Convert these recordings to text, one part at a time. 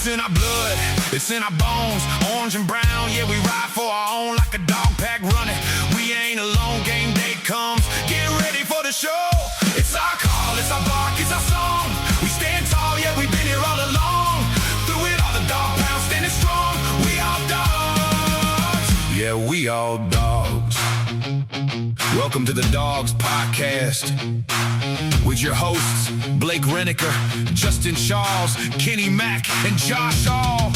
It's in our blood, it's in our bones, orange and brown, yeah, we ride for our own like a dog pack running. We ain't alone, game day comes, get ready for the show. It's our call, it's our bark, it's our song. We stand tall, yeah, we've been here all along. Through it all, the dog pound standing strong. We all dogs, yeah, we all dogs. Welcome to the Dogs Podcast with your hosts, Blake Reniker, Justin Charles, Kenny Mack, and Josh Hall.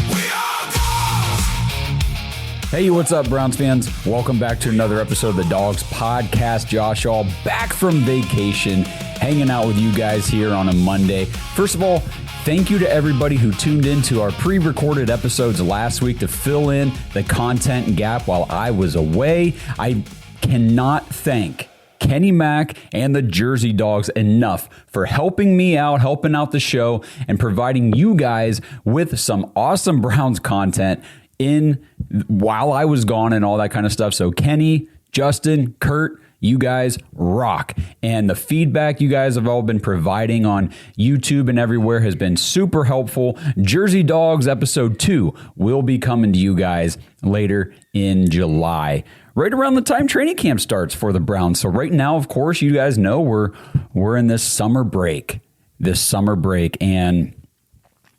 We are dogs! Hey, what's up, Browns fans? Welcome back to another episode of the Dogs Podcast. Josh Hall back from vacation, hanging out with you guys here on a Monday. First of all, thank you to everybody who tuned into our pre-recorded episodes last week to fill in the content gap while I was away. I cannot thank Kenny Mack and the Jersey Dogs enough for helping me out, helping out the show, and providing you guys with some awesome Browns content while I was gone and all that kind of stuff. So Kenny, Justin, Kurt, you guys rock. And the feedback you guys have all been providing on YouTube and everywhere has been super helpful. Jersey Dogs episode 2 will be coming to you guys later in July, right around the time training camp starts for the Browns. So right now, of course, you guys know we're in this summer break, and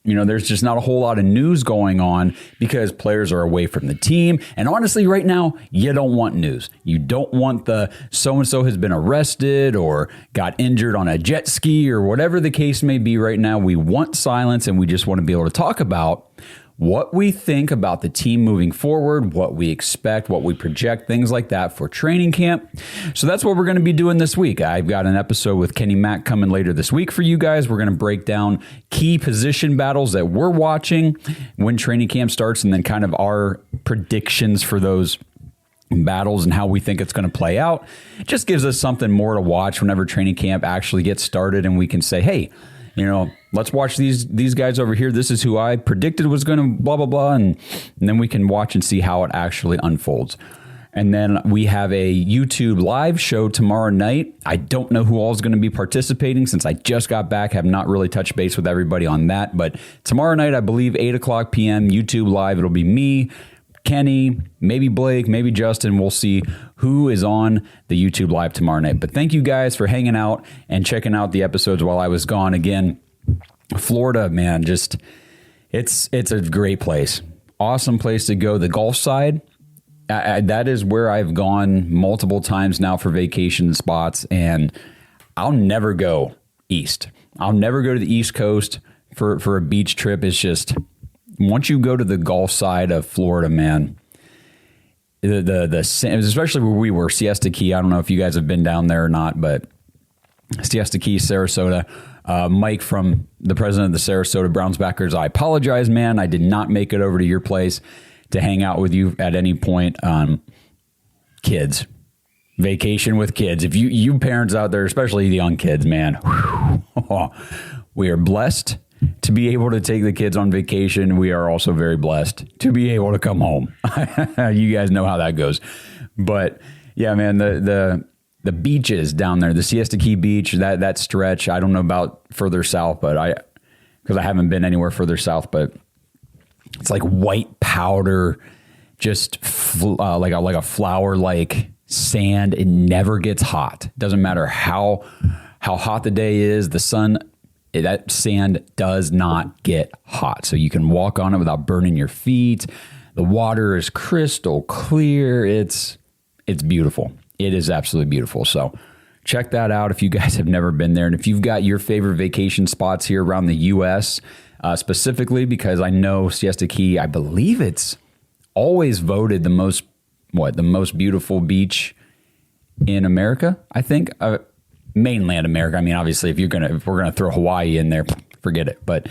you know, there's just not a whole lot of news going on because players are away from the team. And honestly, right now, you don't want news. You don't want the so-and-so has been arrested or got injured on a jet ski or whatever the case may be right now. We want silence, and we just want to be able to talk about what we think about the team moving forward, what we expect, what we project, things like that for training camp. So that's what we're going to be doing this week. I've got an episode with Kenny Mack coming later this week for you guys. We're going to break down key position battles that we're watching when training camp starts, and then kind of our predictions for those battles and how we think it's going to play out. It just gives us something more to watch whenever training camp actually gets started, and we can say, hey, you know, let's watch these guys over here. This is who I predicted was going to blah, blah, blah. And then we can watch and see how it actually unfolds. And then we have a YouTube live show tomorrow night. I don't know who all is going to be participating since I just got back. Have not really touched base with everybody on that. But tomorrow night, I believe 8 o'clock p.m. YouTube live. It'll be me, Kenny, maybe Blake, maybe Justin. We'll see who is on the YouTube live tomorrow night. But thank you guys for hanging out and checking out the episodes while I was gone. Again, Florida, man, just it's a great place. Awesome place to go. The Gulf side, that is where I've gone multiple times now for vacation spots, and I'll never go east. I'll never go to the East Coast for a beach trip. It's just, once you go to the Gulf side of Florida, man, the especially where we were, Siesta Key. I don't know if you guys have been down there or not, but Siesta Key, Sarasota. Mike, from the president of the Sarasota Browns backers, I apologize, man. I did not make it over to your place to hang out with you at any point. Kids, vacation with kids. If you parents out there, especially the young kids, man, whew, we are blessed to be able to take the kids on vacation. We are also very blessed to be able to come home. You guys know how that goes. But yeah, man, the beaches down there, the Siesta Key Beach, that stretch, I don't know about further south, but because I haven't been anywhere further south, but it's like white powder, just like a flour-like sand. It never gets hot. Doesn't matter how hot the day is, the sun, that sand does not get hot. So you can walk on it without burning your feet. The water is crystal clear. It's beautiful. It is absolutely beautiful. So check that out if you guys have never been there. And if you've got your favorite vacation spots here around the U.S., specifically because I know Siesta Key, I believe it's always voted the most beautiful beach in America, I think. Mainland America. I mean, obviously, if we're gonna throw Hawaii in there, forget it. But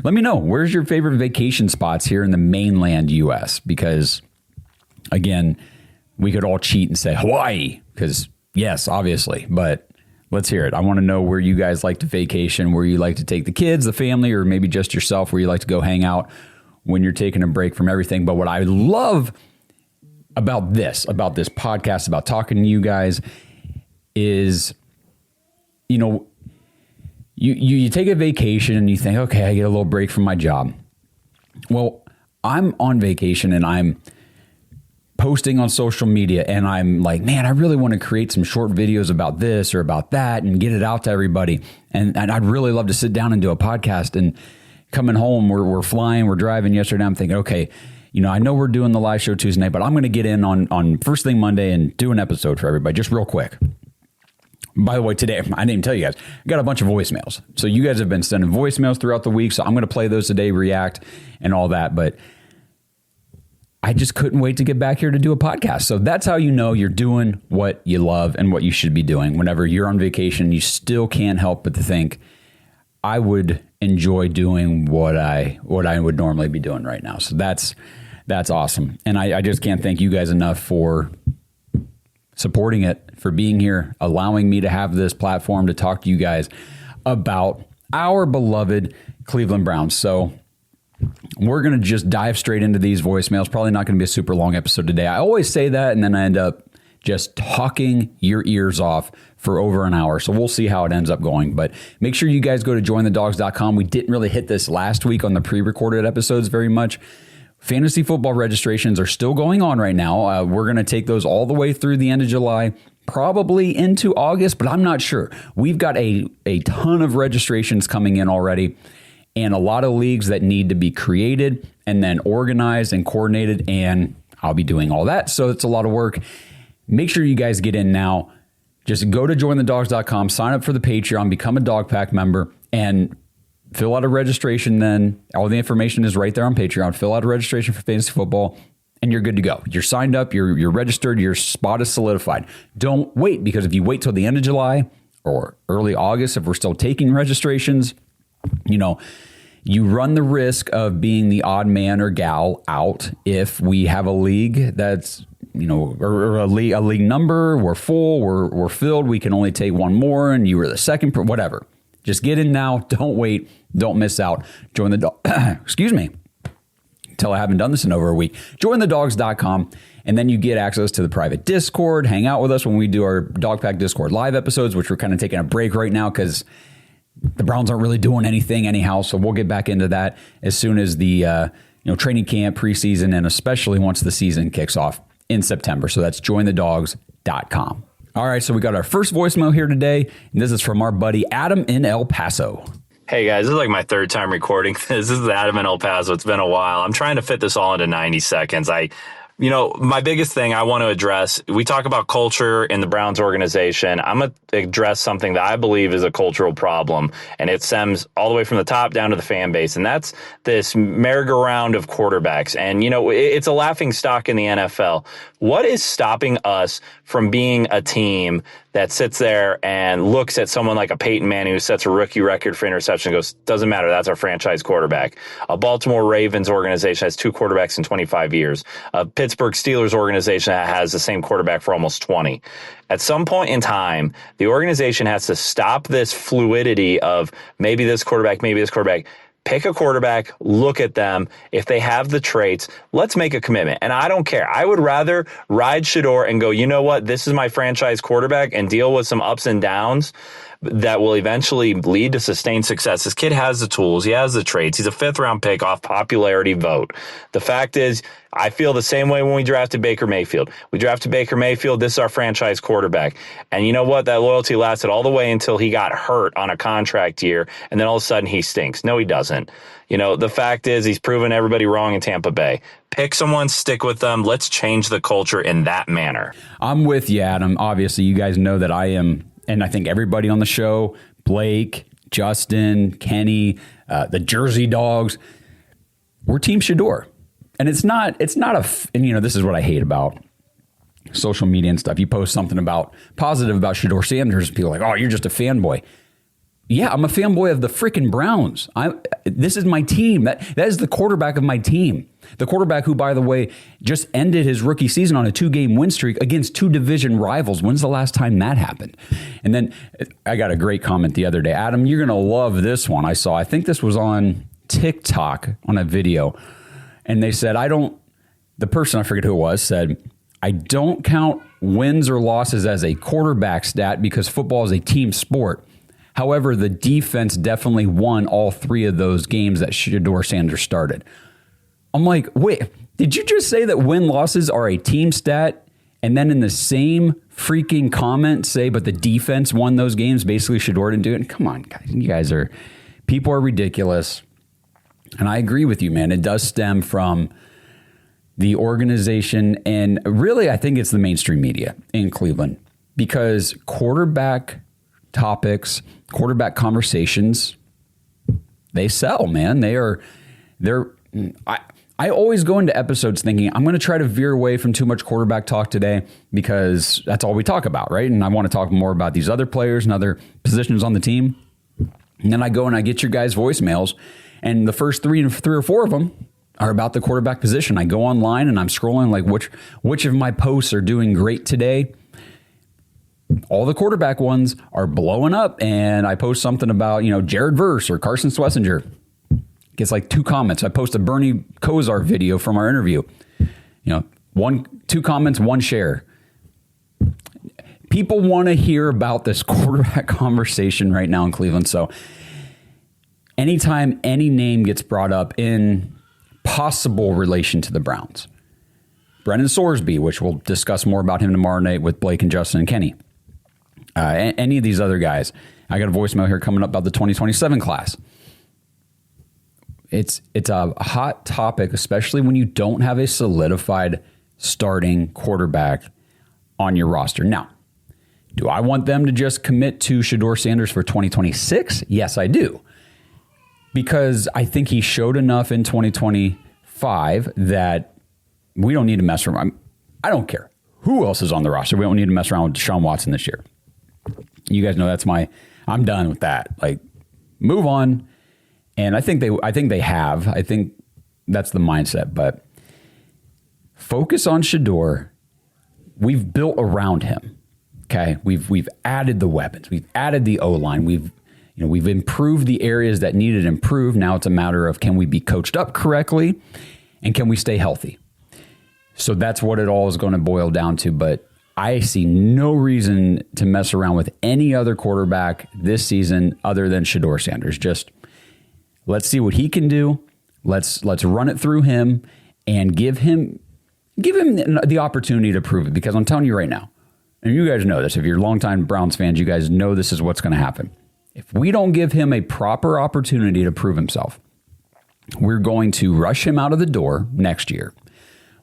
let me know, where's your favorite vacation spots here in the mainland U.S.? Because again, we could all cheat and say Hawaii, because yes, obviously, but let's hear it. I want to know where you guys like to vacation, where you like to take the kids, the family, or maybe just yourself, where you like to go hang out when you're taking a break from everything. But what I love about this podcast, about talking to you guys, is, you know, you take a vacation and you think, okay, I get a little break from my job. Well, I'm on vacation and I'm posting on social media and I'm like, man, I really want to create some short videos about this or about that and get it out to everybody. And I'd really love to sit down and do a podcast. And coming home, we're flying, we're driving yesterday. I'm thinking, okay, I know we're doing the live show Tuesday night, but I'm going to get in on first thing Monday and do an episode for everybody, just real quick. By the way, today, I didn't even tell you guys, I got a bunch of voicemails. So you guys have been sending voicemails throughout the week. So I'm going to play those today, react and all that. But I just couldn't wait to get back here to do a podcast. So that's how you know you're doing what you love and what you should be doing. Whenever you're on vacation, you still can't help but to think, I would enjoy doing what I would normally be doing right now. So that's awesome. And I just can't thank you guys enough for supporting it, for being here, allowing me to have this platform to talk to you guys about our beloved Cleveland Browns. So we're going to just dive straight into these voicemails. Probably not going to be a super long episode today. I always say that, and then I end up just talking your ears off for over an hour. So we'll see how it ends up going. But make sure you guys go to jointhedogs.com. We didn't really hit this last week on the pre-recorded episodes very much. Fantasy football registrations are still going on right now. We're going to take those all the way through the end of July, probably into August, but I'm not sure. We've got a ton of registrations coming in already and a lot of leagues that need to be created and then organized and coordinated, and I'll be doing all that. So it's a lot of work. Make sure you guys get in now. Just go to jointhedogs.com, sign up for the Patreon, become a Dog Pack member, and fill out a registration then. All the information is right there on Patreon. Fill out a registration for fantasy football, and you're good to go. You're signed up, you're registered, your spot is solidified. Don't wait, because if you wait till the end of July or early August, if we're still taking registrations, you run the risk of being the odd man or gal out if we have a league that's, or a league number, we're full, we're filled, we can only take one more, and you were the second, whatever. Just get in now. Don't wait. Don't miss out. Join the excuse me. Until I haven't done this in over a week. Jointhedogs.com, and then you get access to the private Discord. Hang out with us when we do our Dog Pack Discord live episodes, which we're kind of taking a break right now because the Browns aren't really doing anything anyhow. So we'll get back into that as soon as the training camp, preseason, and especially once the season kicks off in September. So that's jointhedogs.com. All right, so we got our first voicemail here today, and this is from our buddy Adam in El Paso. Hey guys, this is like my third time recording this. This is Adam in El Paso. It's been a while. I'm trying to fit this all into 90 seconds. My biggest thing I want to address, we talk about culture in the Browns organization. I'm going to address something that I believe is a cultural problem, and it stems all the way from the top down to the fan base, and that's this merry-go-round of quarterbacks. And, it's a laughing stock in the NFL. What is stopping us from being a team that sits there and looks at someone like a Peyton Manning who sets a rookie record for interception and goes, doesn't matter, that's our franchise quarterback. A Baltimore Ravens organization has 2 quarterbacks in 25 years. A Pittsburgh Steelers organization that has the same quarterback for almost 20. At some point in time, the organization has to stop this fluidity of maybe this quarterback, maybe this quarterback. Pick a quarterback, look at them. If they have the traits, let's make a commitment. And I don't care. I would rather ride Shedeur and go, you know what? This is my franchise quarterback and deal with some ups and downs that will eventually lead to sustained success. This kid has the tools. He has the traits. He's a 5th-round pick off popularity vote. The fact is, I feel the same way when we drafted Baker Mayfield. We drafted Baker Mayfield. This is our franchise quarterback. And you know what? That loyalty lasted all the way until he got hurt on a contract year, and then all of a sudden he stinks. No, he doesn't. The fact is he's proven everybody wrong in Tampa Bay. Pick someone, stick with them. Let's change the culture in that manner. I'm with you, Adam. Obviously, you guys know that I am, and I think everybody on the show, Blake, Justin, Kenny, the Jersey Dogs, we're Team Shedeur. And it's not and this is what I hate about social media and stuff. You post something positive about Shedeur Sanders, people are like, oh, you're just a fanboy. Yeah, I'm a fanboy of the freaking Browns. This is my team. That is the quarterback of my team. The quarterback who, by the way, just ended his rookie season on a 2-game win streak against 2 division rivals. When's the last time that happened? And then I got a great comment the other day. Adam, you're going to love this one I saw. I think this was on TikTok on a video. And they said, the person, I forget who it was, said, I don't count wins or losses as a quarterback stat because football is a team sport. However, the defense definitely won all 3 of those games that Shedeur Sanders started. I'm like, wait, did you just say that win-losses are a team stat? And then in the same freaking comment say, but the defense won those games? Basically, Shedeur didn't do it. Come on, guys. People are ridiculous. And I agree with you, man. It does stem from the organization. And really, I think it's the mainstream media in Cleveland. Because quarterback topics, quarterback conversations, they sell, man. I always go into episodes thinking I'm going to try to veer away from too much quarterback talk today because that's all we talk about, right? And I want to talk more about these other players and other positions on the team. And then I go and I get your guys' voicemails, and the first three or four of them are about the quarterback position. I go online and I'm scrolling like which of my posts are doing great today. All the quarterback ones are blowing up, and I post something about, Jared Verse or Carson Schlesinger. Gets like 2 comments. I post a Bernie Kosar video from our interview. 2 comments, 1 share. People want to hear about this quarterback conversation right now in Cleveland. So anytime any name gets brought up in possible relation to the Browns, Brennan Sorsby, which we'll discuss more about him tomorrow night with Blake and Justin and Kenny. Any of these other guys. I got a voicemail here coming up about the 2027 class. It's a hot topic, especially when you don't have a solidified starting quarterback on your roster. Now, do I want them to just commit to Shedeur Sanders for 2026? Yes, I do. Because I think he showed enough in 2025 that we don't need to mess around. I don't care who else is on the roster. We don't need to mess around with Deshaun Watson this year. You guys know I'm done with that. Like, move on. And I think they have. I think that's the mindset. But focus on Shedeur. We've built around him. Okay, we've added the weapons. We've added the O-line. We've improved the areas that needed improved. Now it's a matter of, can we be coached up correctly, and can we stay healthy? So that's what it all is going to boil down to. But I see no reason to mess around with any other quarterback this season other than Shedeur Sanders. Just let's see what he can do. Let's run it through him and give him the opportunity to prove it. Because I'm telling you right now, and you guys know this, if you're longtime Browns fans, you guys know this is what's going to happen. If we don't give him a proper opportunity to prove himself, we're going to rush him out of the door next year.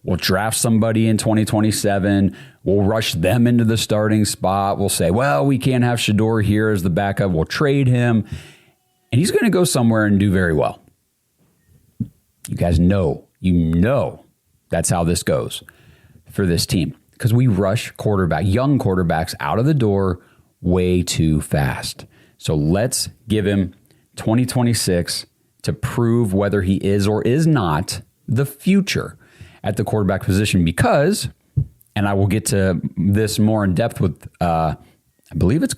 We'll draft somebody in 2027. We'll rush them into the starting spot. We'll say, well, we can't have Shedeur here as the backup. We'll trade him. And he's going to go somewhere and do very well. You guys know, that's how this goes for this team. Because we rush young quarterbacks out of the door way too fast. So let's give him 2026 to prove whether he is or is not the future at the quarterback position. Because, and I will get to this more in depth with, I believe it's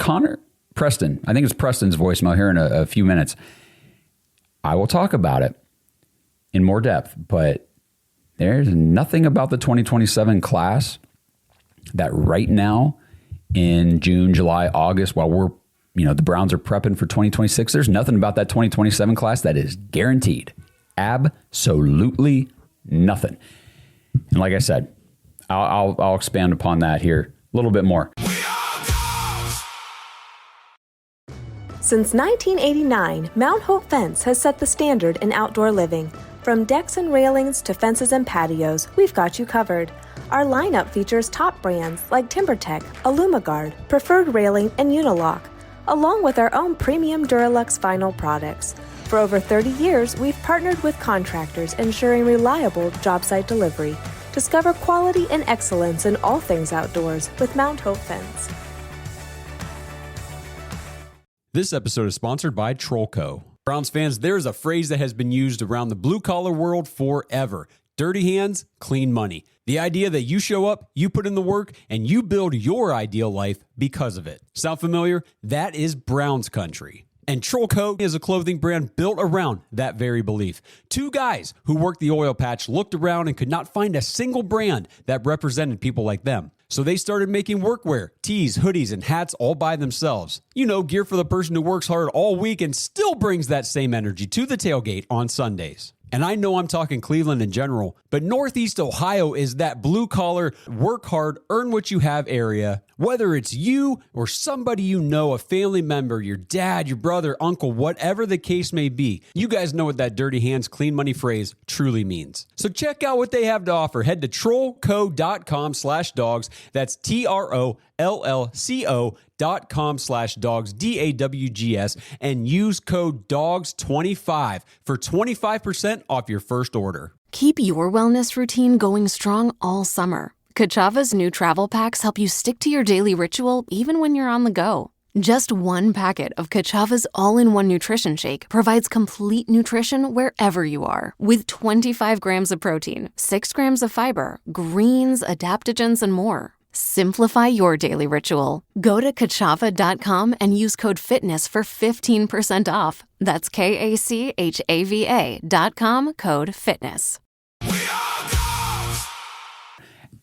Preston. I think it's Preston's voicemail here in a few minutes. I will talk about it in more depth, but there's nothing about the 2027 class that right now in June, July, August, while the Browns are prepping for 2026, there's nothing about that 2027 class that is guaranteed. Absolutely nothing. And like I said, I'll expand upon that here a little bit more. Since 1989, Mount Hope Fence has set the standard in outdoor living. From decks and railings to fences and patios, we've got you covered. Our lineup features top brands like TimberTech, Alumiguard, Preferred Railing, and Unilock, along with our own premium Duralux vinyl products. For over 30 years, we've partnered with contractors ensuring reliable job site delivery. Discover quality and excellence in all things outdoors with Mount Hope Fence. This episode is sponsored by Trollco. Browns fans, there's a phrase that has been used around the blue-collar world forever. Dirty hands, clean money. The idea that you show up, you put in the work, and you build your ideal life because of it. Sound familiar? That is Browns country. And Trollco is a clothing brand built around that very belief. 2 guys who worked the oil patch looked around and could not find a single brand that represented people like them. So they started making workwear, tees, hoodies, and hats all by themselves. Gear for the person who works hard all week and still brings that same energy to the tailgate on Sundays. And I know I'm talking Cleveland in general, but Northeast Ohio is that blue-collar, work hard, earn what you have area. Whether it's you or somebody you know, a family member, your dad, your brother, uncle, whatever the case may be, you guys know what that dirty hands, clean money phrase truly means. So check out what they have to offer. Head to trollco.com/dogs. That's TROLLCO.com/dogs, DAWGS, and use code DOGS25 for 25% off your first order. Keep your wellness routine going strong all summer. Kachava's new travel packs help you stick to your daily ritual even when you're on the go. Just one packet of Kachava's all-in-one nutrition shake provides complete nutrition wherever you are. With 25 grams of protein, 6 grams of fiber, greens, adaptogens, and more. Simplify your daily ritual. Go to kachava.com and use code FITNESS for 15% off. That's KACHAVA.com, code FITNESS.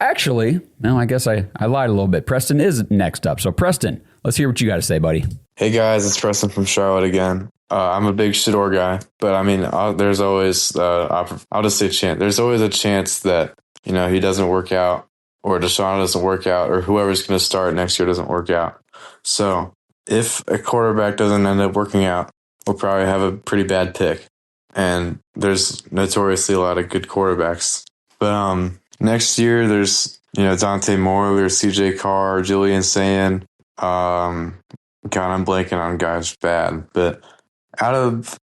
Actually, no, I guess I lied a little bit. Preston is next up. So, Preston, let's hear what you got to say, buddy. Hey, guys, it's Preston from Charlotte again. I'm a big Shedeur guy, but I mean, there's always, I'll just say chance. There's always a chance that, he doesn't work out, or Deshaun doesn't work out, or whoever's going to start next year doesn't work out. So if a quarterback doesn't end up working out, we'll probably have a pretty bad pick. And there's notoriously a lot of good quarterbacks. But next year, there's, Dante Moore, there's CJ Carr, Julian Sayin. God, I'm blanking on guys bad. But out of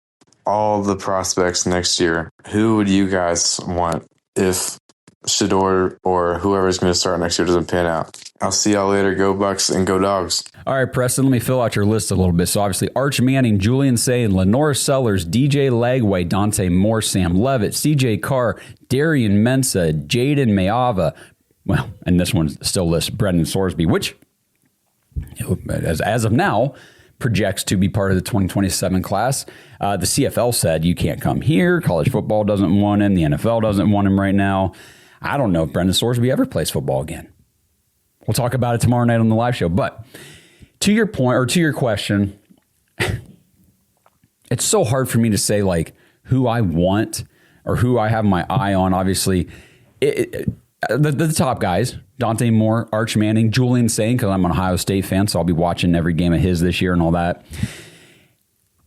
all the prospects next year, who would you guys want if Shedeur or whoever's going to start next year doesn't pan out? I'll see y'all later. Go Bucks and go Dogs. All right, Preston, let me fill out your list a little bit. So obviously Arch Manning, Julian Sayin, Lenora Sellers, DJ Lagway, Dante Moore, Sam Levitt, CJ Carr, Darian Mensa, Jaden Mayava. Well, and this one still lists Brendan Sorsby, which as of now projects to be part of the 2027 class. The CFL said you can't come here. College football doesn't want him. The NFL doesn't want him right now. I don't know if Brendan Sorsby ever plays football again. We'll talk about it tomorrow night on the live show. But to your point, or to your question, it's so hard for me to say like who I want or who I have my eye on. Obviously, the top guys, Dante Moore, Arch Manning, Julian Sayin, because I'm an Ohio State fan, so I'll be watching every game of his this year and all that.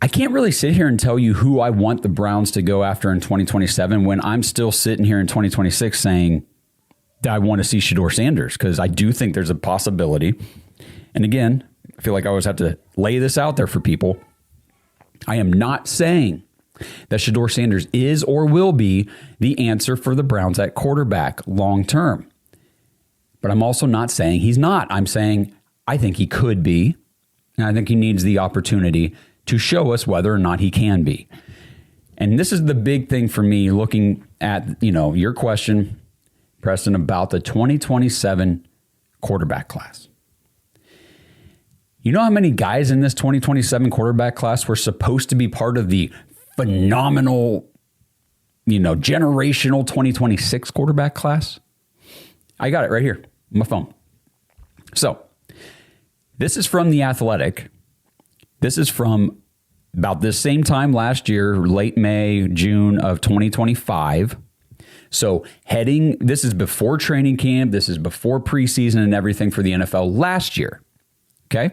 I can't really sit here and tell you who I want the Browns to go after in 2027 when I'm still sitting here in 2026 saying that I want to see Shedeur Sanders, because I do think there's a possibility. And again, I feel like I always have to lay this out there for people. I am not saying that Shedeur Sanders is or will be the answer for the Browns at quarterback long term. But I'm also not saying he's not. I'm saying I think he could be, and I think he needs the opportunity to show us whether or not he can be. And this is the big thing for me looking at, your question, Preston, about the 2027 quarterback class. You know how many guys in this 2027 quarterback class were supposed to be part of the phenomenal, generational 2026 quarterback class? I got it right here on my phone. So this is from The Athletic. This is from about this same time last year, late May, June of 2025. So this is before training camp. This is before preseason and everything for the NFL last year. Okay.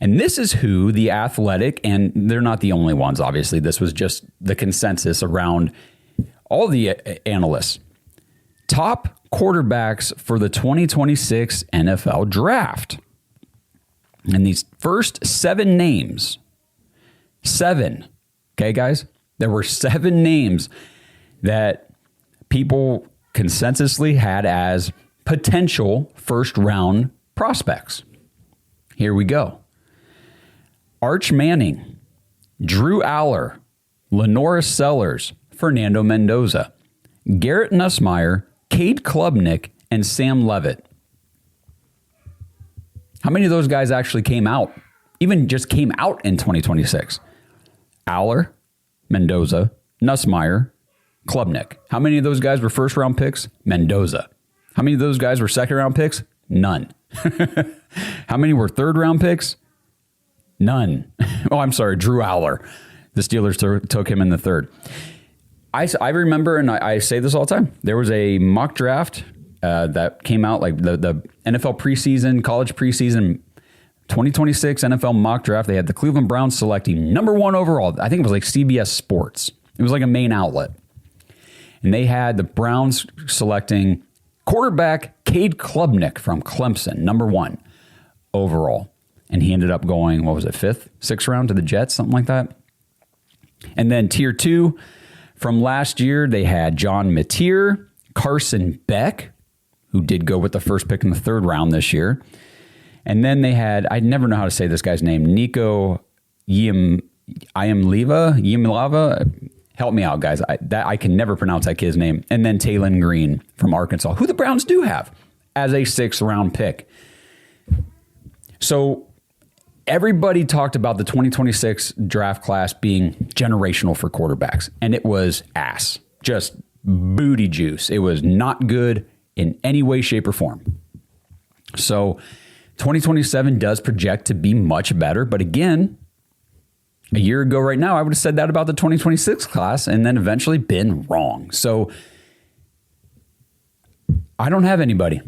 And this is who The Athletic, and they're not the only ones, obviously. This was just the consensus around all the analysts. Top quarterbacks for the 2026 NFL draft. And these first 7 names, 7, okay, guys? There were 7 names that people consensusly had as potential first-round prospects. Here we go. Arch Manning, Drew Aller, Lenora Sellers, Fernando Mendoza, Garrett Nussmeier, Cade Klubnik, and Sam Levitt. How many of those guys actually came out, even just came out in 2026? Aller, Mendoza, Nussmeier, Klubnik. How many of those guys were first-round picks? Mendoza. How many of those guys were second round picks? None. How many were third round picks? None. Oh, I'm sorry, Drew Aller. The Steelers took him in the third. I remember, and I say this all the time, there was a mock draft that came out, like the NFL preseason, college preseason, 2026 NFL mock draft. They had the Cleveland Browns selecting number 1 overall. I think it was like CBS Sports. It was like a main outlet. And they had the Browns selecting quarterback Cade Klubnik from Clemson, number 1 overall. And he ended up going, what was it, 5th, 6th round to the Jets, something like that. And then tier 2 from last year, they had John Mateer, Carson Beck, who did go with the first pick in the 3rd round this year. And then they had, I never know how to say this guy's name, Nico Iamleva. Help me out, guys. I can never pronounce that kid's name. And then Taylon Green from Arkansas, who the Browns do have as a 6th round pick. So everybody talked about the 2026 draft class being generational for quarterbacks, and it was ass. Just booty juice. It was not good in any way, shape, or form. So 2027 does project to be much better, but again, a year ago right now, I would have said that about the 2026 class and then eventually been wrong. So I don't have anybody,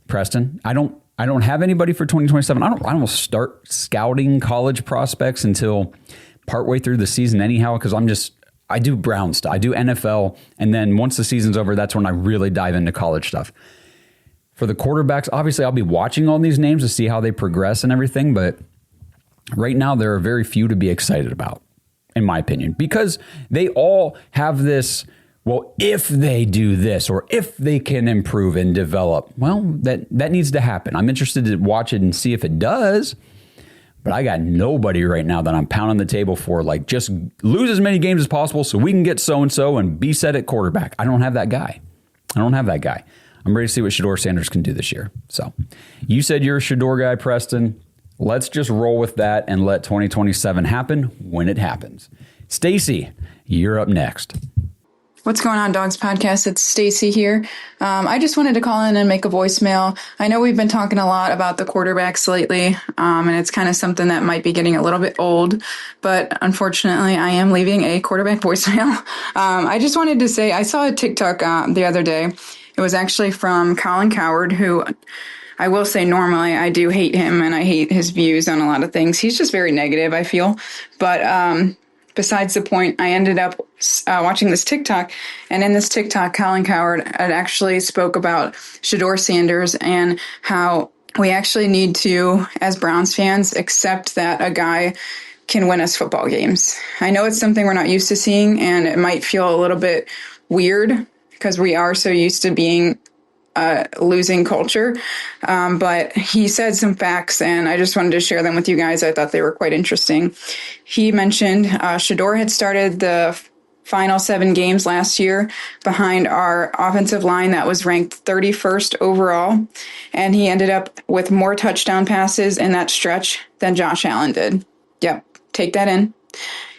Preston. I don't have anybody for 2027. I don't start scouting college prospects until partway through the season anyhow, because I do Brown stuff. I do NFL. And then once the season's over, that's when I really dive into college stuff. For the quarterbacks, obviously I'll be watching all these names to see how they progress and everything. But right now, there are very few to be excited about, in my opinion, because they all have this, well, if they do this or if they can improve and develop, well, that needs to happen. I'm interested to watch it and see if it does, but I got nobody right now that I'm pounding the table for, like, just lose as many games as possible so we can get so-and-so and be set at quarterback. I don't have that guy. I'm ready to see what Shedeur Sanders can do this year. So you said you're a Shedeur guy, Preston. Let's just roll with that and let 2027 happen when it happens. Stacy, you're up next. What's going on, Dogs Podcast? It's Stacy here. I just wanted to call in and make a voicemail. I know we've been talking a lot about the quarterbacks lately, and it's kind of something that might be getting a little bit old, but unfortunately, I am leaving a quarterback voicemail. I just wanted to say, I saw a TikTok the other day. It was actually from Colin Cowherd, who I will say normally I do hate him and I hate his views on a lot of things. He's just very negative, I feel. But besides the point, I ended up watching this TikTok, and in this TikTok, Colin Cowherd had actually spoke about Shedeur Sanders and how we actually need to, as Browns fans, accept that a guy can win us football games. I know it's something we're not used to seeing, and it might feel a little bit weird because we are so used to being losing culture. But he said some facts, and I just wanted to share them with you guys. I thought they were quite interesting. He mentioned Shedeur had started the final 7 games last year behind our offensive line that was ranked 31st overall, and he ended up with more touchdown passes in that stretch than Josh Allen did. Yep, take that in.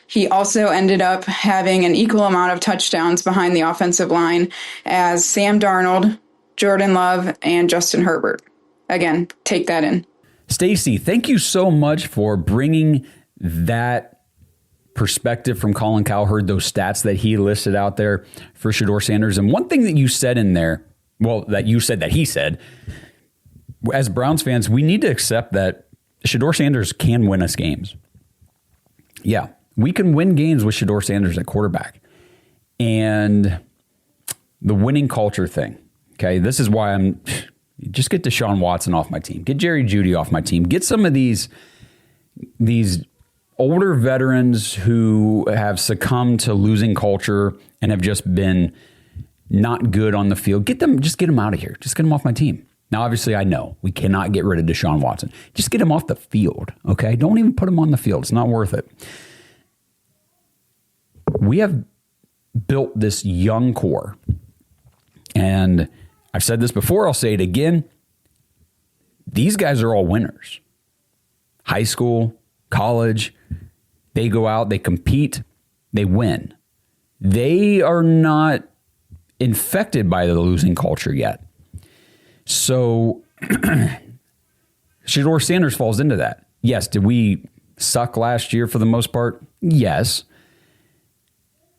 He also ended up having an equal amount of touchdowns behind the offensive line as Sam Darnold, Jordan Love, and Justin Herbert. Again, take that in. Stacy, thank you so much for bringing that perspective from Colin Cowherd, those stats that he listed out there for Shedeur Sanders. And one thing that you said in there, well, that you said that he said, as Browns fans, we need to accept that Shedeur Sanders can win us games. Yeah, we can win games with Shedeur Sanders at quarterback. And the winning culture thing. Okay, this is why just get Deshaun Watson off my team. Get Jerry Jeudy off my team. Get some of these older veterans who have succumbed to losing culture and have just been not good on the field. Get them out of here. Just get them off my team. Now, obviously, I know we cannot get rid of Deshaun Watson. Just get him off the field, okay? Don't even put him on the field. It's not worth it. We have built this young core, and I've said this before, I'll say it again. These guys are all winners. High school, college, they go out, they compete, they win. They are not infected by the losing culture yet. So Shedeur Sanders falls into that. Yes, did we suck last year for the most part? Yes.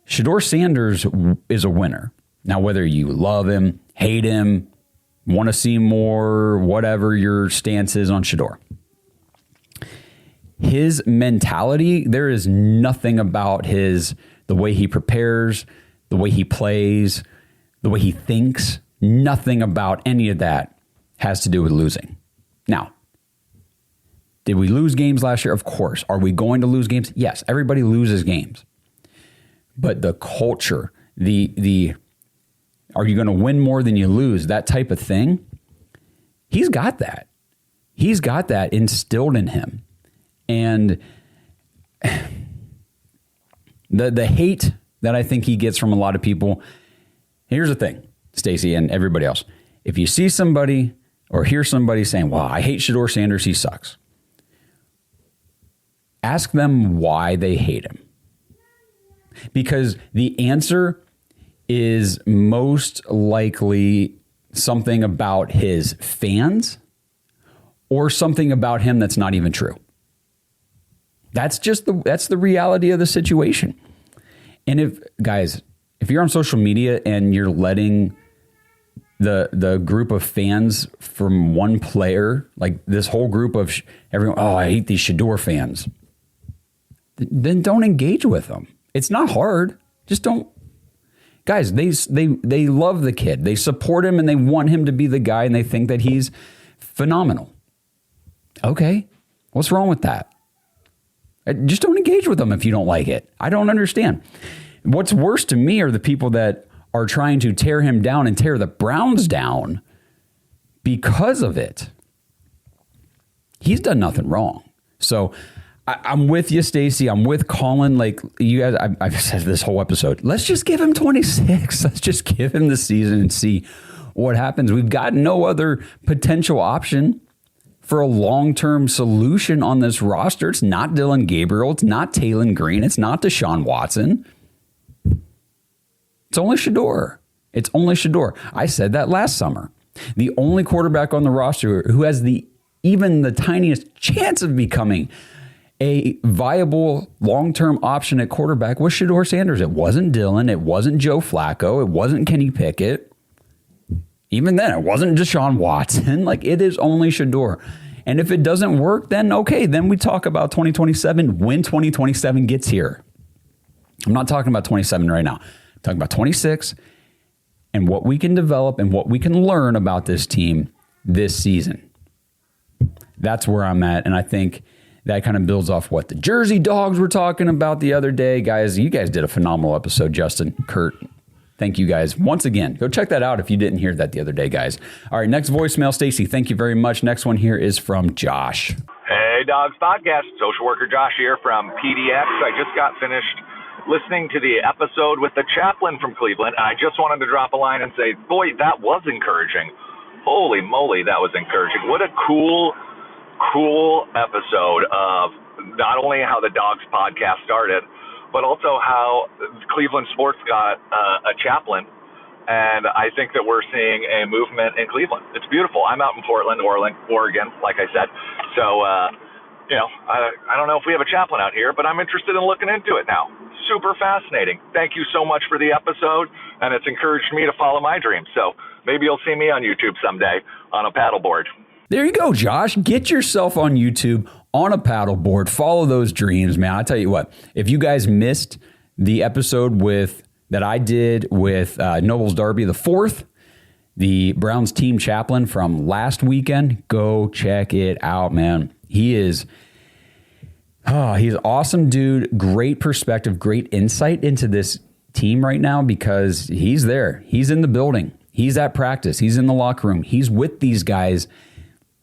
Shedeur Sanders is a winner. Now, whether you love him, hate him, want to see more, whatever your stance is on Shedeur, his mentality, there is nothing about the way he prepares, the way he plays, the way he thinks, nothing about any of that has to do with losing. Now, did we lose games last year? Of course. Are we going to lose games? Yes, everybody loses games. But the culture, the are you going to win more than you lose, that type of thing, he's got that. He's got that instilled in him. And the hate that I think he gets from a lot of people, here's the thing, Stacey and everybody else. If you see somebody or hear somebody saying, wow, I hate Shedeur Sanders, he sucks, ask them why they hate him. Because the answer is most likely something about his fans or something about him that's not even true. That's the reality of the situation. And if you're on social media and you're letting the group of fans from one player, like this whole group of everyone, oh, I hate these Shedeur fans, then don't engage with them. It's not hard. Just don't. Guys, they love the kid. They support him and they want him to be the guy and they think that he's phenomenal. Okay, what's wrong with that? Just don't engage with them if you don't like it. I don't understand. What's worse to me are the people that are trying to tear him down and tear the Browns down because of it. He's done nothing wrong. So I'm with you, Stacey. I'm with Colin. Like you guys, I've said this whole episode. Let's just give him 26. Let's just give him the season and see what happens. We've got no other potential option for a long-term solution on this roster. It's not Dylan Gabriel. It's not Taylon Green. It's not Deshaun Watson. It's only Shedeur. It's only Shedeur. I said that last summer. The only quarterback on the roster who has even the tiniest chance of becoming a viable long-term option at quarterback was Shedeur Sanders. It wasn't Dylan. It wasn't Joe Flacco. It wasn't Kenny Pickett. Even then, it wasn't Deshaun Watson. Like, it is only Shedeur. And if it doesn't work, then okay, then we talk about 2027 when 2027 gets here. I'm not talking about 27 right now. I'm talking about 26 and what we can develop and what we can learn about this team this season. That's where I'm at. And I think that kind of builds off what the Jersey Dogs were talking about the other day. Guys, you guys did a phenomenal episode, Justin, Kurt. Thank you guys once again. Go check that out if you didn't hear that the other day, guys. All right, next voicemail, Stacey. Thank you very much. Next one here is from Josh. Hey, Dogs Podcast. Social worker Josh here from PDX. I just got finished listening to the episode with the chaplain from Cleveland. I just wanted to drop a line and say, boy, that was encouraging. Holy moly, that was encouraging. What a cool episode of not only how the Dogs Podcast started, but also how Cleveland sports got a chaplain. And I think that we're seeing a movement in Cleveland. It's beautiful. I'm out in Portland, Oregon, like I said. So, I don't know if we have a chaplain out here, but I'm interested in looking into it now. Super fascinating. Thank you so much for the episode, and it's encouraged me to follow my dreams. So maybe you'll see me on YouTube someday on a paddleboard. There you go, Josh. Get yourself on YouTube on a paddleboard. Follow those dreams, man. I tell you what, if you guys missed the episode that I did with Nobles Darby the 4th, the Browns team chaplain from last weekend, go check it out, man. He's an awesome dude. Great perspective, great insight into this team right now because he's there. He's in the building. He's at practice. He's in the locker room. He's with these guys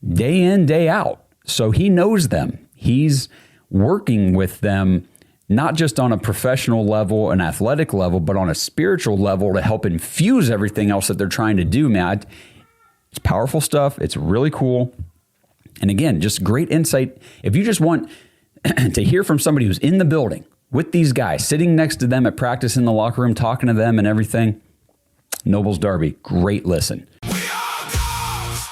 day in, day out. So he knows them. He's working with them, not just on a professional level, an athletic level, but on a spiritual level to help infuse everything else that they're trying to do, man. It's powerful stuff. It's really cool. And again, just great insight. If you just want to hear from somebody who's in the building with these guys, sitting next to them at practice in the locker room, talking to them and everything, Nobles Darby, great listen. We are dogs.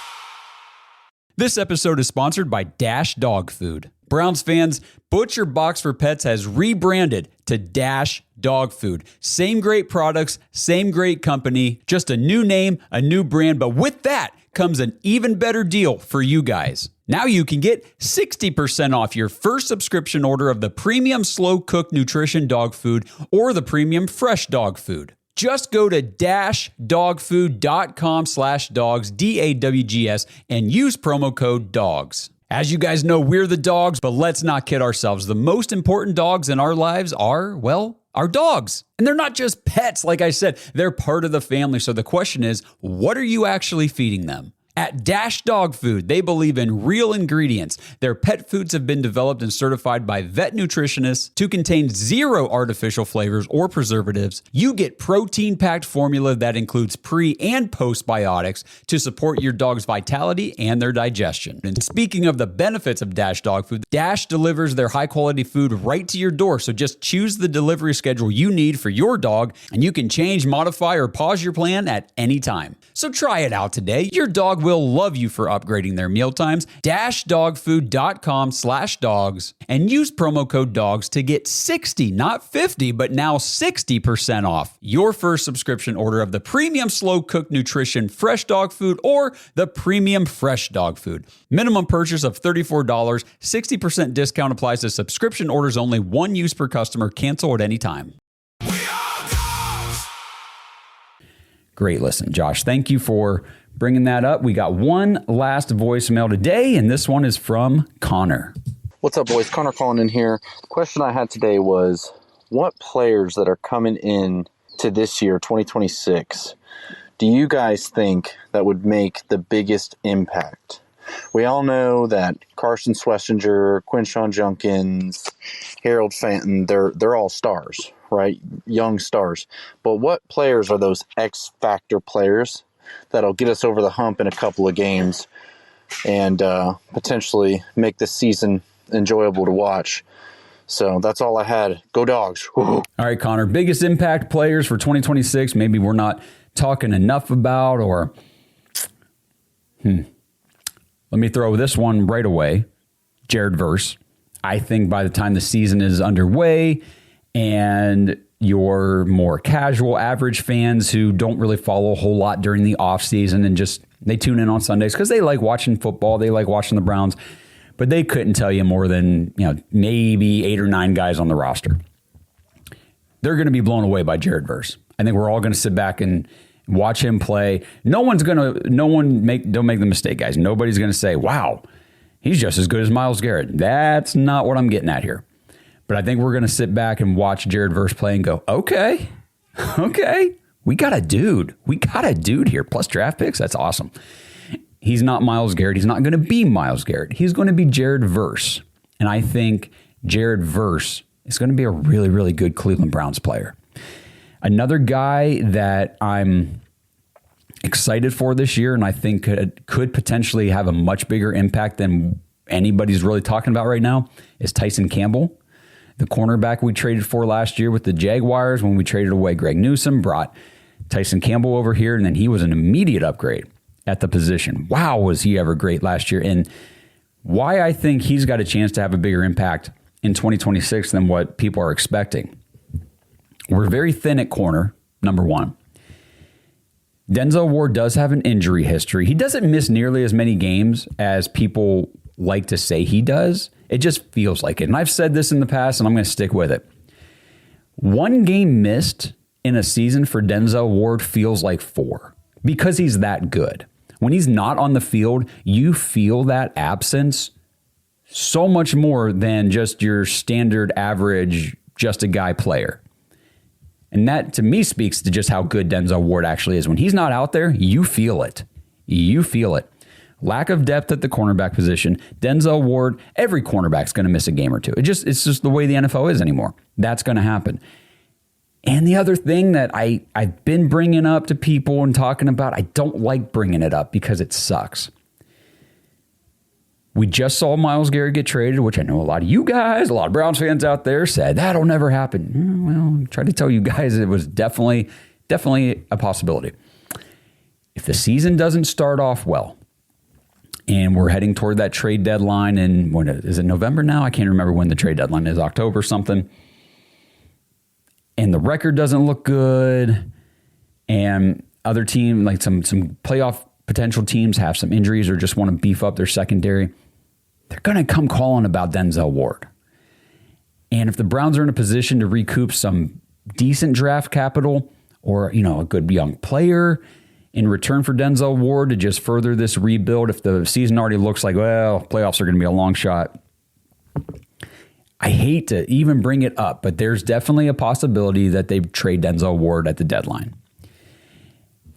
This episode is sponsored by Dash Dog Food. Browns fans, Butcher Box for Pets has rebranded to Dash Dog Food. Same great products, same great company, just a new name, a new brand, but with that comes an even better deal for you guys. Now you can get 60% off your first subscription order of the premium slow cooked nutrition dog food or the premium fresh dog food. Just go to dashdogfood.com/dogs, DAWGS, and use promo code DOGS. As you guys know, we're the dogs, but let's not kid ourselves. The most important dogs in our lives are, well, our dogs. And they're not just pets, like I said, they're part of the family. So the question is, what are you actually feeding them? At Dash Dog Food, they believe in real ingredients. Their pet foods have been developed and certified by vet nutritionists to contain 0 artificial flavors or preservatives. You get protein-packed formula that includes pre- and postbiotics to support your dog's vitality and their digestion. And speaking of the benefits of Dash Dog Food, Dash delivers their high-quality food right to your door. So just choose the delivery schedule you need for your dog, and you can change, modify, or pause your plan at any time. So try it out today. Your dog will love you for upgrading their meal times. dashdogfood.com/dogs and use promo code DOGS to get 60, not 50, but now 60% off your first subscription order of the premium slow cooked nutrition fresh dog food or the premium fresh dog food. Minimum purchase of $34, 60% discount applies to subscription orders only, 1 use per customer, cancel at any time. Great listen, Josh. Thank you for bringing that up. We got one last voicemail today, and this one is from Connor. What's up, boys? Connor calling in here. The question I had today was, what players that are coming in to this year, 2026, do you guys think that would make the biggest impact? We all know that Carson Schlesinger, Quinshawn Junkins, Harold Fenton, they're all stars, right? Young stars. But what players are those X-factor players that'll get us over the hump in a couple of games and potentially make this season enjoyable to watch? So that's all I had. Go Dogs. Woo-hoo. All right, Connor, biggest impact players for 2026, maybe we're not talking enough about, or let me throw this one right away. Jared Verse. I think by the time the season is underway and your more casual, average fans who don't really follow a whole lot during the offseason and just they tune in on Sundays because they like watching football, they like watching the Browns, but they couldn't tell you more than, maybe 8 or 9 guys on the roster. They're going to be blown away by Jared Verse. I think we're all going to sit back and watch him play. Don't make the mistake, guys. Nobody's going to say, wow, he's just as good as Myles Garrett. That's not what I'm getting at here. But I think we're going to sit back and watch Jared Verse play and go, okay, we got a dude. We got a dude here, plus draft picks. That's awesome. He's not Myles Garrett. He's not going to be Myles Garrett. He's going to be Jared Verse. And I think Jared Verse is going to be a really, really good Cleveland Browns player. Another guy that I'm excited for this year and I think could potentially have a much bigger impact than anybody's really talking about right now is Tyson Campbell, the cornerback we traded for last year with the Jaguars when we traded away Greg Newsome, brought Tyson Campbell over here, and then he was an immediate upgrade at the position. Wow, was he ever great last year. And why I think he's got a chance to have a bigger impact in 2026 than what people are expecting. We're very thin at corner, number one. Denzel Ward does have an injury history. He doesn't miss nearly as many games as people like to say he does. It just feels like it. And I've said this in the past, and I'm going to stick with it. 1 game missed in a season for Denzel Ward feels like 4 because he's that good. When he's not on the field, you feel that absence so much more than just your standard average, just a guy player. And that, to me, speaks to just how good Denzel Ward actually is. When he's not out there, you feel it. You feel it. Lack of depth at the cornerback position. Denzel Ward, every cornerback's going to miss a game or two. It's just the way the NFL is anymore. That's going to happen. And the other thing that I've been bringing up to people and talking about, I don't like bringing it up because it sucks. We just saw Myles Garrett get traded, which I know a lot of you guys, a lot of Browns fans out there said, that'll never happen. Well, I tried to tell you guys it was definitely a possibility. If the season doesn't start off well And we're heading toward that trade deadline. And when is it November now? I can't remember when the trade deadline is, October something. And the record doesn't look good. And other team, like some playoff potential teams have some injuries or just want to beef up their secondary. They're going to come calling about Denzel Ward. And if the Browns are in a position to recoup some decent draft capital or, a good young player in return for Denzel Ward to just further this rebuild, if the season already looks like, well, playoffs are going to be a long shot, I hate to even bring it up, but there's definitely a possibility that they trade Denzel Ward at the deadline.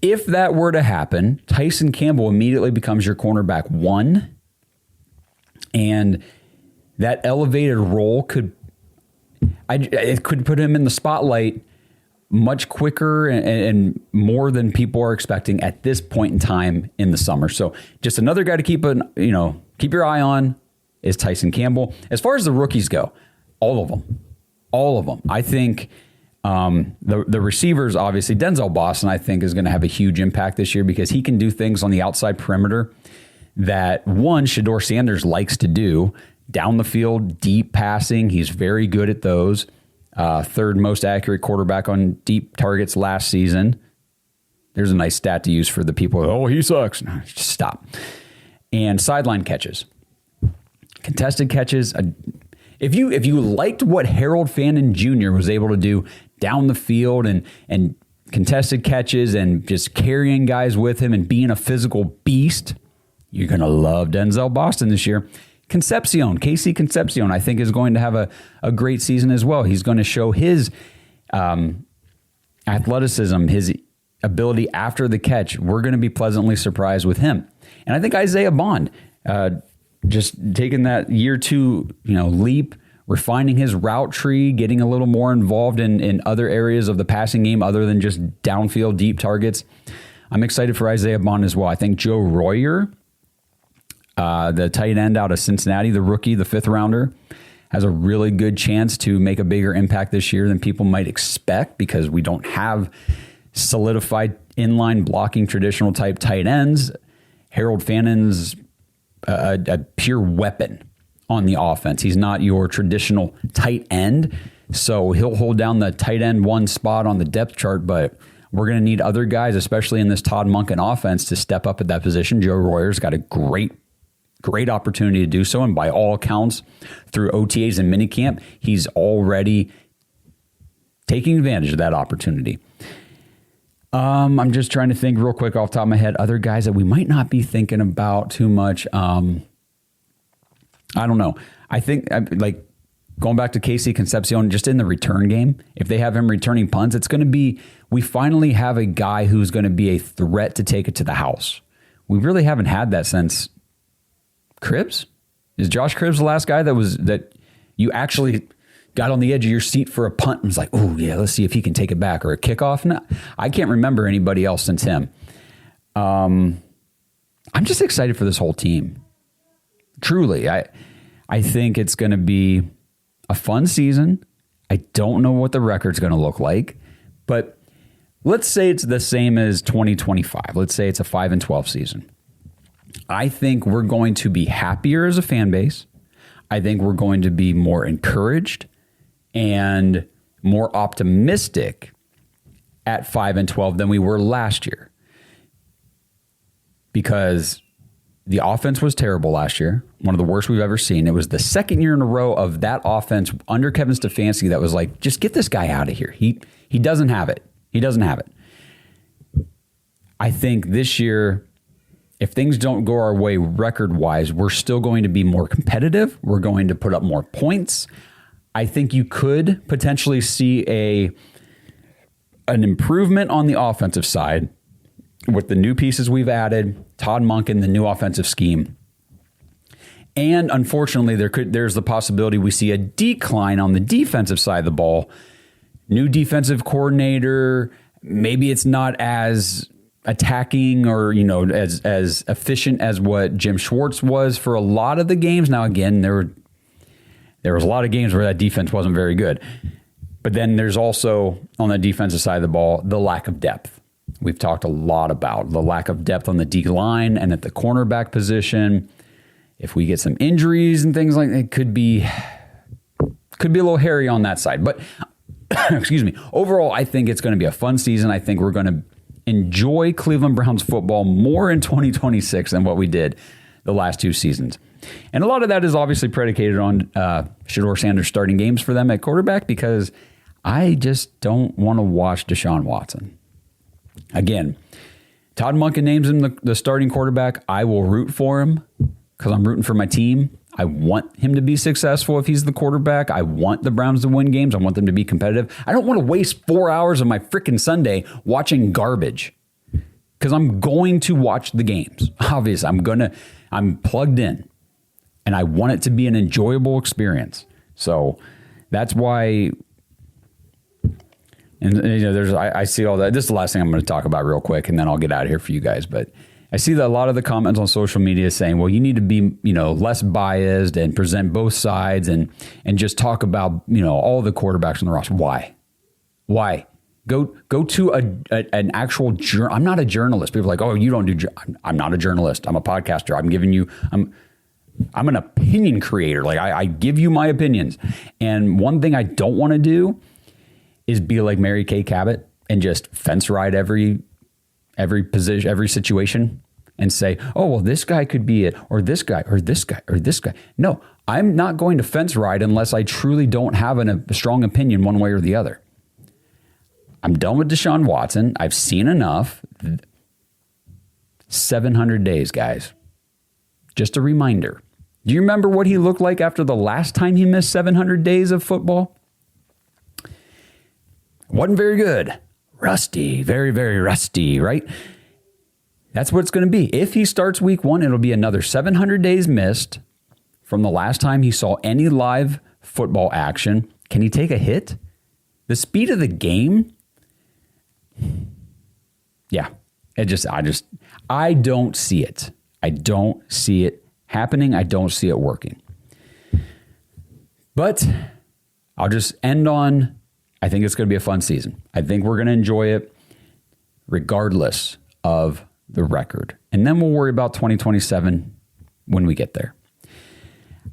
If that were to happen, Tyson Campbell immediately becomes your cornerback 1, and that elevated role could put him in the spotlight much quicker and more than people are expecting at this point in time in the summer. So just another guy to keep your eye on is Tyson Campbell. As far as the rookies go, all of them. I think the receivers, obviously, Denzel Boston, I think, is going to have a huge impact this year because he can do things on the outside perimeter that, one, Shedeur Sanders likes to do. Down the field, deep passing, he's very good at those. Third most accurate quarterback on deep targets last season. There's a nice stat to use for the people. Oh, he sucks. No, just stop. And sideline catches. Contested catches. If you liked what Harold Fannin Jr. was able to do down the field and contested catches and just carrying guys with him and being a physical beast, you're going to love Denzel Boston this year. Casey Concepcion, I think, is going to have a great season as well. He's going to show his athleticism, his ability after the catch. We're going to be pleasantly surprised with him. And I think Isaiah Bond, just taking that year 2, leap, refining his route tree, getting a little more involved in other areas of the passing game other than just downfield deep targets. I'm excited for Isaiah Bond as well. I think Joe Royer, the tight end out of Cincinnati, the rookie, the 5th rounder, has a really good chance to make a bigger impact this year than people might expect because we don't have solidified inline blocking traditional type tight ends. Harold Fannin's a pure weapon on the offense. He's not your traditional tight end, so he'll hold down the tight end 1 spot on the depth chart, but we're going to need other guys, especially in this Todd Monken offense, to step up at that position. Joe Royer's got a great opportunity to do so, and by all accounts, through OTAs and minicamp, he's already taking advantage of that opportunity. I'm just trying to think real quick off the top of my head, other guys that we might not be thinking about too much. I don't know. I think, like, going back to Casey Concepcion, just in the return game, if they have him returning punts, it's going to be, we finally have a guy who's going to be a threat to take it to the house. We really haven't had that since Cribbs. Is Josh Cribbs the last guy that you actually got on the edge of your seat for a punt and was like, oh yeah, let's see if he can take it back, or a kickoff? No, I can't remember anybody else since him. I'm just excited for this whole team. Truly, I think it's going to be a fun season. I don't know what the record's going to look like, but let's say it's the same as 2025. Let's say it's a 5-12 season. I think we're going to be happier as a fan base. I think we're going to be more encouraged and more optimistic at 5-12 than we were last year, because the offense was terrible last year, one of the worst we've ever seen. It was the second year in a row of that offense under Kevin Stefanski that was like, just get this guy out of here. He doesn't have it. He doesn't have it. I think this year, if things don't go our way record-wise, we're still going to be more competitive. We're going to put up more points. I think you could potentially see an improvement on the offensive side with the new pieces we've added, Todd Monken, the new offensive scheme. And unfortunately, there's the possibility we see a decline on the defensive side of the ball. New defensive coordinator, maybe it's not as attacking or, as efficient as what Jim Schwartz was for a lot of the games. Now, again, there was a lot of games where that defense wasn't very good. But then there's also, on the defensive side of the ball, the lack of depth. We've talked a lot about the lack of depth on the D line and at the cornerback position. If we get some injuries and things like that, it could be a little hairy on that side. But excuse me. Overall, I think it's going to be a fun season. I think we're going to enjoy Cleveland Browns football more in 2026 than what we did the last 2 seasons. And a lot of that is obviously predicated on Shedeur Sanders starting games for them at quarterback, because I just don't want to watch Deshaun Watson. Again, Todd Monken names him the starting quarterback. I will root for him because I'm rooting for my team. I want him to be successful if he's the quarterback. I want the Browns to win games. I want them to be competitive. I don't want to waste 4 hours of my freaking Sunday watching garbage, because I'm going to watch the games. Obviously, I'm plugged in, and I want it to be an enjoyable experience. So that's why. And I see all that. This is the last thing I'm going to talk about real quick, and then I'll get out of here for you guys. But I see that a lot of the comments on social media saying, well, you need to be, less biased and present both sides and just talk about, all the quarterbacks on the roster. Why? Go to an actual I'm not a journalist. People are like, oh, you don't do. I'm not a journalist. I'm a podcaster. I'm an opinion creator. Like I give you my opinions. And one thing I don't want to do is be like Mary Kay Cabot and just fence ride every position, every situation, and say, oh, well, this guy could be it, or this guy, or this guy, or this guy. No, I'm not going to fence ride unless I truly don't have a strong opinion one way or the other. I'm done with Deshaun Watson. I've seen enough. 700 days, guys. Just a reminder. Do you remember what he looked like after the last time he missed 700 days of football? Wasn't very good. Rusty. Very, very rusty, right? That's what it's going to be. If he starts week 1, it'll be another 700 days missed from the last time he saw any live football action. Can he take a hit? The speed of the game? Yeah. I don't see it. I don't see it happening. I don't see it working. But I'll just end on, I think it's going to be a fun season. I think we're going to enjoy it regardless of the record. And then we'll worry about 2027 when we get there.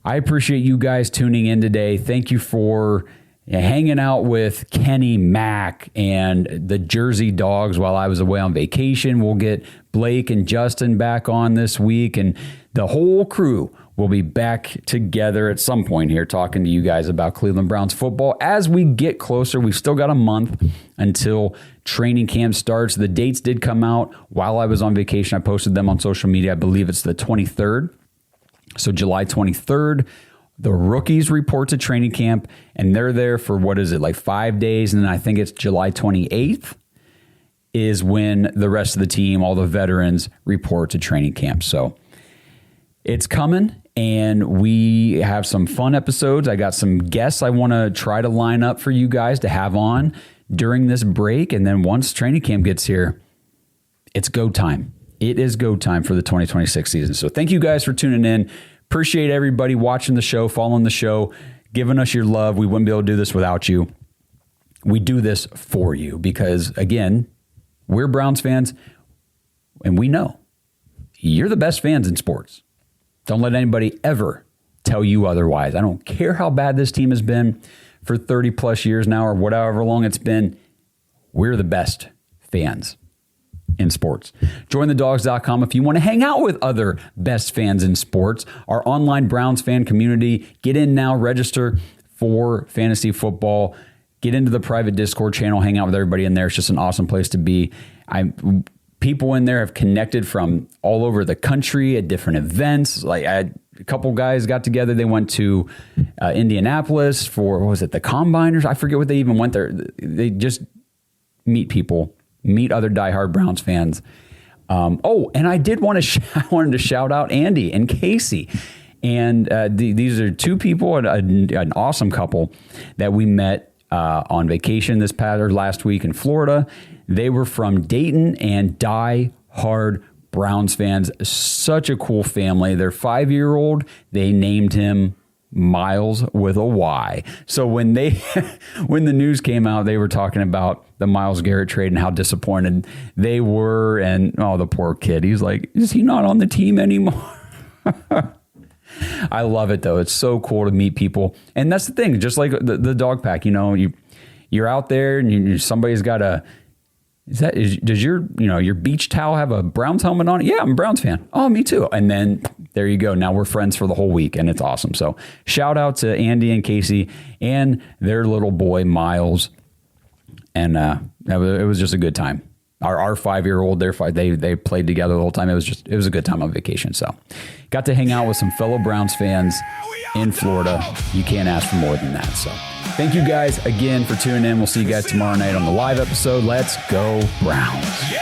I appreciate you guys tuning in today. Thank you for hanging out with Kenny, Mac, and the Jersey Dogs while I was away on vacation. We'll get Blake and Justin back on this week, and the whole crew will be back together at some point here talking to you guys about Cleveland Browns football as we get closer. We've still got a month until training camp starts. The dates did come out while I was on vacation. I posted them on social media. I believe it's the 23rd. So July 23rd, the rookies report to training camp, and they're there for, 5 days? And then I think it's July 28th is when the rest of the team, all the veterans, report to training camp. So it's coming, and we have some fun episodes. I got some guests I want to try to line up for you guys to have on during this break. And then once training camp gets here, it's go time. It is go time for the 2026 season. So thank you guys for tuning in. Appreciate everybody watching the show, following the show, giving us your love. We wouldn't be able to do this without you. We do this for you because, again, we're Browns fans, and we know you're the best fans in sports. Don't let anybody ever tell you otherwise. I don't care how bad this team has been for 30 plus years now or whatever long it's been. We're the best fans in sports. JoinTheDogs.com if you want to hang out with other best fans in sports. Our online Browns fan community. Get in now, register for fantasy football. Get into the private Discord channel, hang out with everybody in there. It's just an awesome place to be. People in there have connected from all over the country at different events. Like a couple guys got together. They went to Indianapolis for, the Combiners? I forget what they even went there. They just meet people, meet other diehard Browns fans. And I did want to, I wanted to shout out Andy and Casey. And these are two people, an awesome couple that we met on vacation last week in Florida. They were from Dayton and die-hard Browns fans. Such a cool family. Their 5-year-old, they named him Miles with a Y. So when when the news came out, they were talking about the Myles Garrett trade and how disappointed they were. And oh, the poor kid. He's like, is he not on the team anymore? I love it though. It's so cool to meet people. And that's the thing, just like the dog pack, you're out there and somebody's got does your beach towel have a Browns helmet on it? Yeah, I'm a Browns fan. Oh, me too. And then there you go. Now we're friends for the whole week and it's awesome. So shout out to Andy and Casey and their little boy, Miles. And it was just a good time. Our 5-year-old, they played together the whole time. It was a good time on vacation. So got to hang out with some fellow Browns fans in Florida. You can't ask for more than that. So thank you guys again for tuning in. We'll see you guys tomorrow night on the live episode. Let's go Browns. Yeah!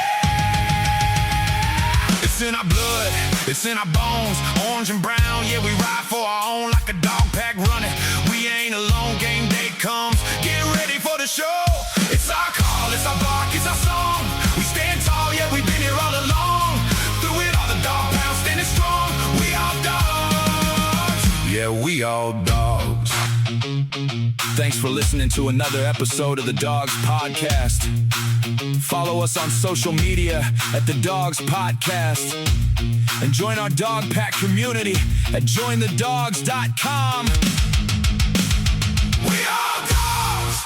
It's in our blood, it's in our bones, orange and brown. Yeah, we ride for our own like a dog pack running. We ain't alone, game day comes. Get ready for the show. It's our call, it's our bark, it's our song. We stand tall, yeah, we've been here all along. Through it all, the dog pound standing strong. We all dogs. Yeah, we all dogs. Thanks for listening to another episode of the Dogs Podcast. Follow us on social media at the Dogs Podcast. And join our dog pack community at jointhedogs.com. We all dogs!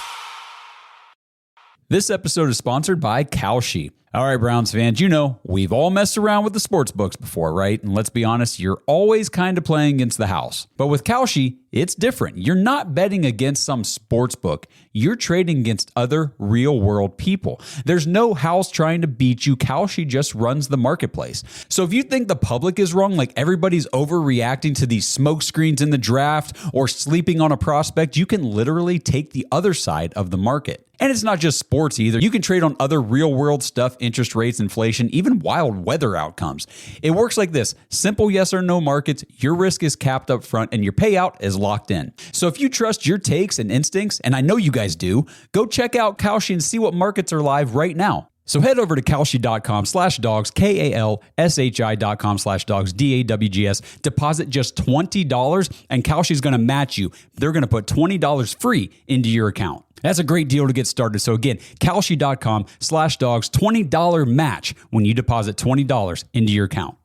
This episode is sponsored by Kalshi. All right, Browns fans, we've all messed around with the sports books before, right? And let's be honest, you're always kind of playing against the house. But with Kalshi, it's different. You're not betting against some sports book. You're trading against other real-world people. There's no house trying to beat you. Kalshi just runs the marketplace. So if you think the public is wrong, like everybody's overreacting to these smoke screens in the draft or sleeping on a prospect, you can literally take the other side of the market. And it's not just sports either. You can trade on other real-world stuff, interest rates, inflation, even wild weather outcomes. It works like this. Simple yes or no markets, your risk is capped up front, and your payout is locked in. So if you trust your takes and instincts, and I know you guys do, go check out Kalshi and see what markets are live right now. So head over to kalshi.com/dogs, KALSHI.com/dogs, DAWGS. Deposit just $20, and Kalshi's going to match you. They're going to put $20 free into your account. That's a great deal to get started. So again, kalshi.com/dogs, $20 match when you deposit $20 into your account.